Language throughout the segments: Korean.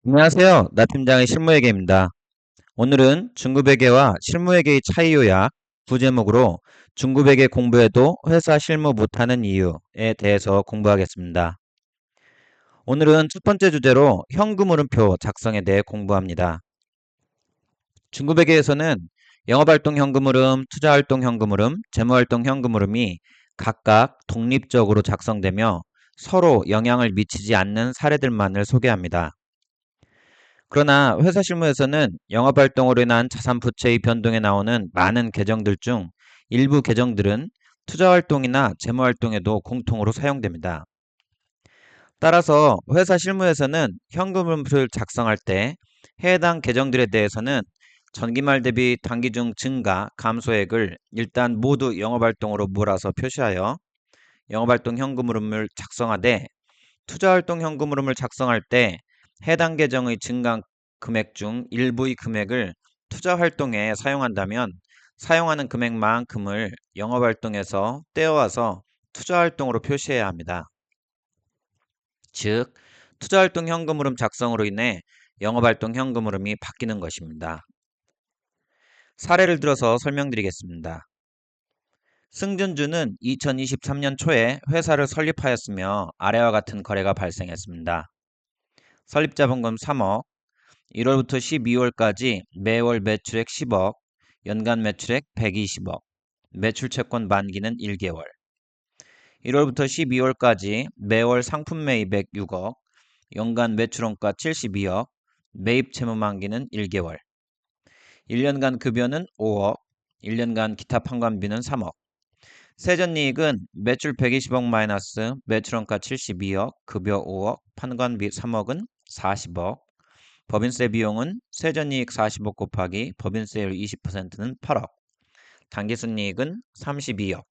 안녕하세요. 나 팀장의 실무회계입니다. 오늘은 중급회계와 실무회계의 차이 요약 부제목으로 중급회계 공부해도 회사 실무 못하는 이유에 대해서 공부하겠습니다. 오늘은 첫 번째 주제로 현금흐름표 작성에 대해 공부합니다. 중급회계에서는 영업활동 현금흐름, 투자활동 현금흐름, 재무활동 현금흐름이 각각 독립적으로 작성되며 서로 영향을 미치지 않는 사례들만을 소개합니다. 그러나 회사 실무에서는 영업활동으로 인한 자산 부채의 변동에 나오는 많은 계정들 중 일부 계정들은 투자활동이나 재무활동에도 공통으로 사용됩니다. 따라서 회사 실무에서는 현금흐름표를 작성할 때 해당 계정들에 대해서는 전기말 대비 단기 중 증가, 감소액을 일단 모두 영업활동으로 몰아서 표시하여 영업활동 현금흐름을 작성하되 투자활동 현금흐름을 작성할 때 해당 계정의 증가 금액 중 일부의 금액을 투자활동에 사용한다면 사용하는 금액만큼을 영업활동에서 떼어와서 투자활동으로 표시해야 합니다. 즉, 투자활동 현금흐름 작성으로 인해 영업활동 현금흐름이 바뀌는 것입니다. 사례를 들어서 설명드리겠습니다. 승준주는 2023년 초에 회사를 설립하였으며 아래와 같은 거래가 발생했습니다. 설립자본금 3억, 1월부터 12월까지 매월 매출액 10억, 연간 매출액 120억, 매출 채권 만기는 1개월. 1월부터 12월까지 매월 상품 매입액 6억, 연간 매출원가 72억, 매입 채무 만기는 1개월. 1년간 급여는 5억, 1년간 기타 판관비는 3억. 세전이익은 매출 120억 마이너스 매출원가 72억, 급여 5억, 판관비 3억은 40억. 법인세 비용은 세전이익 40억 곱하기 법인세율 20%는 8억. 당기순이익은 32억.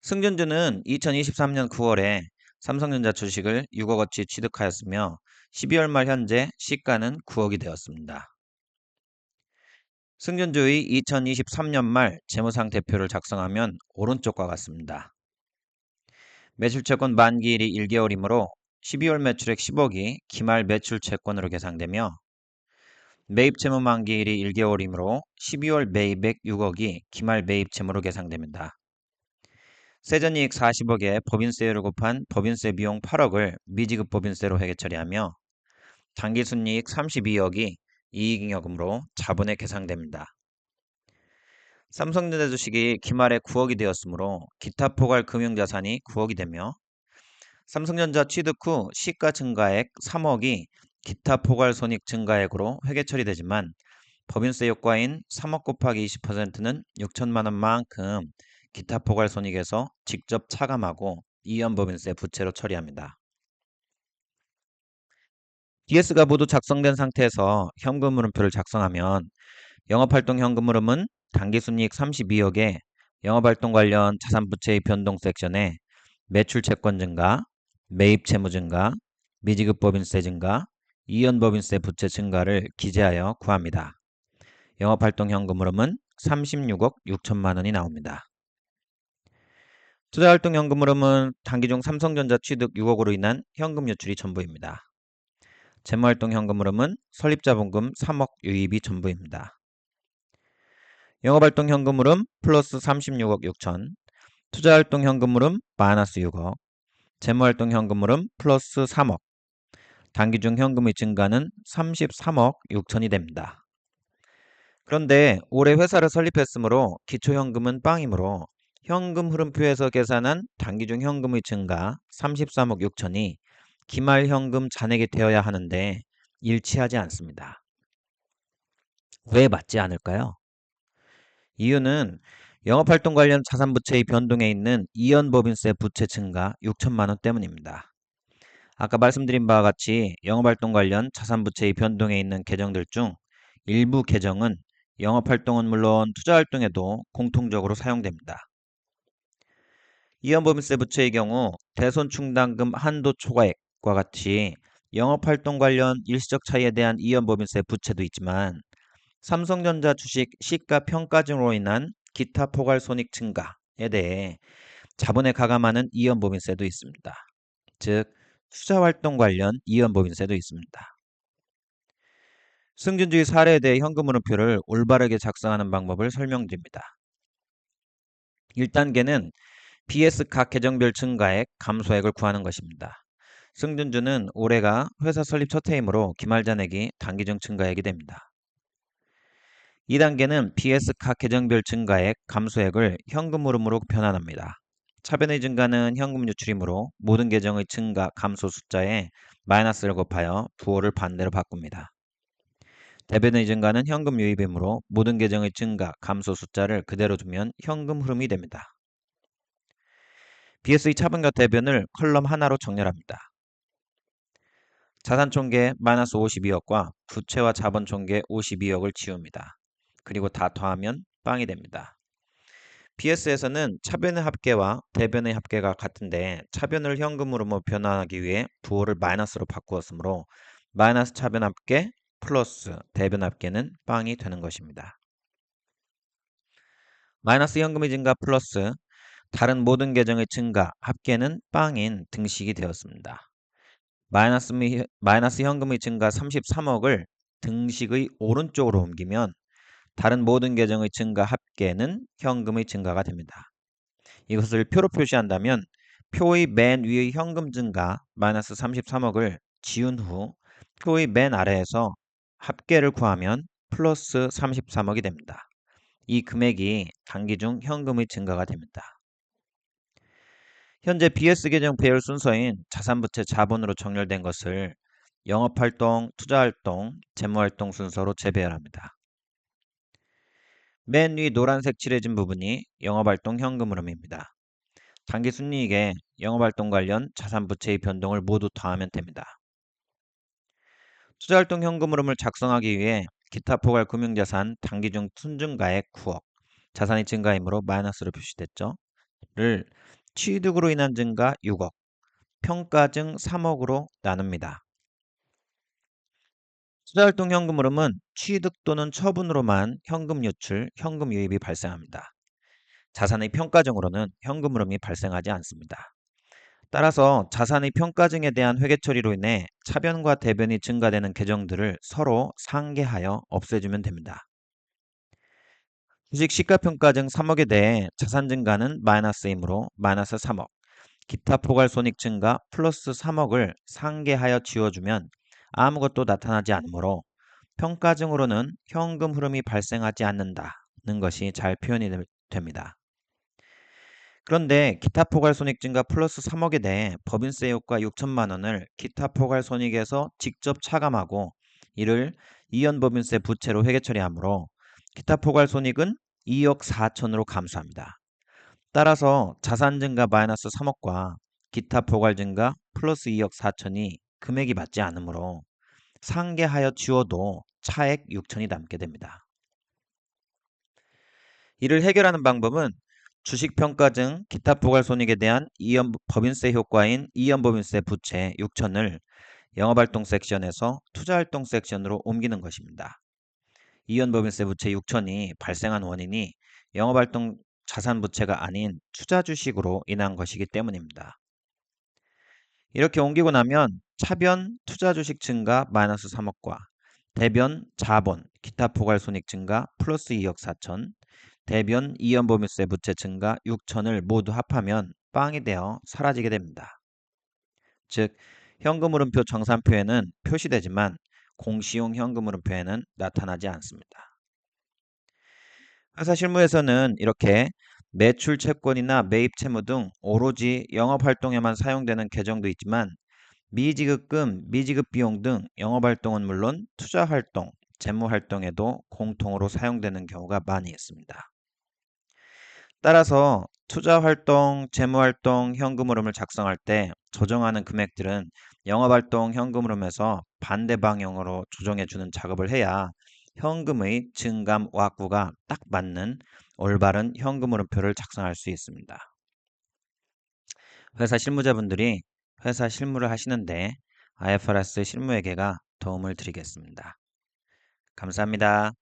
승준주는 2023년 9월에 삼성전자 주식을 6억어치 취득하였으며 12월 말 현재 시가는 9억이 되었습니다. 승준주의 2023년 말 재무상태표를 작성하면 오른쪽과 같습니다. 매출채권 만기일이 1개월이므로 12월 매출액 10억이 기말 매출채권으로 계상되며 매입채무 만기일이 1개월이므로 12월 매입액 6억이 기말 매입채무로 계상됩니다. 세전이익 40억에 법인세율을 곱한 법인세 비용 8억을 미지급 법인세로 회계 처리하며 당기순이익 32억이 이익잉여금으로 자본에 계상됩니다. 삼성전자 주식이 기말에 9억이 되었으므로 기타 포괄 금융자산이 9억이 되며 삼성전자 취득 후 시가 증가액 3억이 기타 포괄 손익 증가액으로 회계 처리되지만 법인세 효과인 3억 곱하기 20%는 6천만 원만큼 기타 포괄 손익에서 직접 차감하고 이연법인세 부채로 처리합니다. DS가 모두 작성된 상태에서 현금흐름표를 작성하면 영업활동 현금흐름은 당기순이익 32억에 영업활동 관련 자산부채의 변동 섹션에 매출채권 증가, 매입채무 증가, 미지급법인세 증가, 이연법인세 부채 증가를 기재하여 구합니다. 영업활동 현금흐름은 36억 6천만 원이 나옵니다. 투자활동 현금흐름은 단기 중 삼성전자 취득 6억으로 인한 현금 유출이 전부입니다. 재무활동 현금흐름은 설립자본금 3억 유입이 전부입니다. 영업활동 현금흐름 플러스 36억 6천, 투자활동 현금흐름 마이너스 6억, 재무활동 현금흐름 플러스 3억, 단기 중 현금의 증가는 33억 6천이 됩니다. 그런데 올해 회사를 설립했으므로 기초현금은 빵이므로 현금 흐름표에서 계산한 단기 중 현금의 증가 33억 6천이 기말 현금 잔액이 되어야 하는데 일치하지 않습니다. 왜 맞지 않을까요? 이유는 영업활동 관련 자산부채의 변동에 있는 이연법인세 부채 증가 6천만 원 때문입니다. 아까 말씀드린 바와 같이 영업활동 관련 자산부채의 변동에 있는 계정들 중 일부 계정은 영업활동은 물론 투자활동에도 공통적으로 사용됩니다. 이연법인세 부채의 경우 대손충당금 한도 초과액과 같이 영업활동 관련 일시적 차이에 대한 이연법인세 부채도 있지만 삼성전자 주식 시가 평가증으로 인한 기타 포괄 손익 증가에 대해 자본에 가감하는 이연법인세도 있습니다. 즉 투자활동 관련 이연법인세도 있습니다. 승진주의 사례에 대해 현금흐름표를 올바르게 작성하는 방법을 설명드립니다. 1단계는 BS 각 계정별 증가액, 감소액을 구하는 것입니다. 승진주는 올해가 회사 설립 첫 해이므로 기말잔액이 단기중 증가액이 됩니다. 2단계는 BS 각 계정별 증가액, 감소액을 현금흐름으로 변환합니다. 차변의 증가는 현금 유출이므로 모든 계정의 증가, 감소 숫자에 마이너스를 곱하여 부호를 반대로 바꿉니다. 대변의 증가는 현금 유입이므로 모든 계정의 증가, 감소 숫자를 그대로 두면 현금 흐름이 됩니다. BS의 차변과 대변을 컬럼 하나로 정렬합니다. 자산 총계 마이너스 52억과 부채와 자본 총계 52억을 지웁니다. 그리고 다 더하면 빵이 됩니다. BS에서는 차변의 합계와 대변의 합계가 같은데 차변을 현금으로 변환하기 위해 부호를 마이너스로 바꾸었으므로 마이너스 차변 합계 플러스 대변 합계는 빵이 되는 것입니다. 마이너스 현금의 증가 플러스 다른 모든 계정의 증가 합계는 빵인 등식이 되었습니다. 마이너스 현금의 증가 33억을 등식의 오른쪽으로 옮기면 다른 모든 계정의 증가 합계는 현금의 증가가 됩니다. 이것을 표로 표시한다면 표의 맨 위의 현금 증가 마이너스 33억을 지운 후 표의 맨 아래에서 합계를 구하면 플러스 33억이 됩니다. 이 금액이 단기 중 현금의 증가가 됩니다. 현재 BS 계정 배열 순서인 자산부채 자본으로 정렬된 것을 영업활동, 투자활동, 재무활동 순서로 재배열합니다. 맨 위 노란색 칠해진 부분이 영업활동 현금 흐름입니다. 단기 순이익에 영업활동 관련 자산부채의 변동을 모두 더하면 됩니다. 투자활동 현금 흐름을 작성하기 위해 기타 포괄 금융자산 단기 중 순증가액 9억, 자산의 증가이므로 마이너스로 표시됐죠. 를 취득으로 인한 증가 6억, 평가증 3억으로 나눕니다. 투자활동 현금 흐름은 취득 또는 처분으로만 현금 유출, 현금 유입이 발생합니다. 자산의 평가증으로는 현금 흐름이 발생하지 않습니다. 따라서 자산의 평가증에 대한 회계 처리로 인해 차변과 대변이 증가되는 계정들을 서로 상계하여 없애주면 됩니다. 주식 시가평가증 3억에 대해 자산 증가는 마이너스이므로 마이너스 3억, 기타 포괄 손익 증가 플러스 3억을 상계하여 지워주면 아무것도 나타나지 않으므로 평가증으로는 현금 흐름이 발생하지 않는다는 것이 잘 표현이 됩니다. 그런데 기타 포괄 손익 증가 플러스 3억에 대해 법인세 효과 6천만 원을 기타 포괄 손익에서 직접 차감하고 이를 이연법인세 부채로 회계 처리하므로 기타 포괄 손익은 2억 4천으로 감소합니다. 따라서 자산 증가 마이너스 3억과 기타 포괄 증가 플러스 2억 4천이 금액이 맞지 않으므로 상계하여 지워도 차액 6천이 남게 됩니다. 이를 해결하는 방법은 주식평가증 기타 포괄 손익에 대한 법인세 효과인 이연법인세 부채 6천을 영업활동 섹션에서 투자활동 섹션으로 옮기는 것입니다. 이연법인세 부채 6천이 발생한 원인이 영업활동 자산부채가 아닌 투자주식으로 인한 것이기 때문입니다. 이렇게 옮기고 나면 차변 투자주식 증가 마이너스 3억과 대변 자본 기타 포괄 손익 증가 플러스 2억 4천, 대변 이연보험세 부채 증가 6천을 모두 합하면 빵이 되어 사라지게 됩니다. 즉 현금흐름표 정산표에는 표시되지만 공시용 현금흐름표에는 나타나지 않습니다. 회사 실무에서는 이렇게 매출 채권이나 매입 채무 등 오로지 영업활동에만 사용되는 계정도 있지만 미지급금, 미지급 비용 등 영업활동은 물론 투자활동, 재무활동에도 공통으로 사용되는 경우가 많이 있습니다. 따라서 투자활동, 재무활동, 현금흐름을 작성할 때 조정하는 금액들은 영업활동 현금흐름에서 반대 방향으로 조정해주는 작업을 해야 현금의 증감 와구가 딱 맞는 올바른 현금흐름표를 작성할 수 있습니다. 회사 실무자분들이 회사 실무를 하시는데 IFRS 실무회계가 도움을 드리겠습니다. 감사합니다.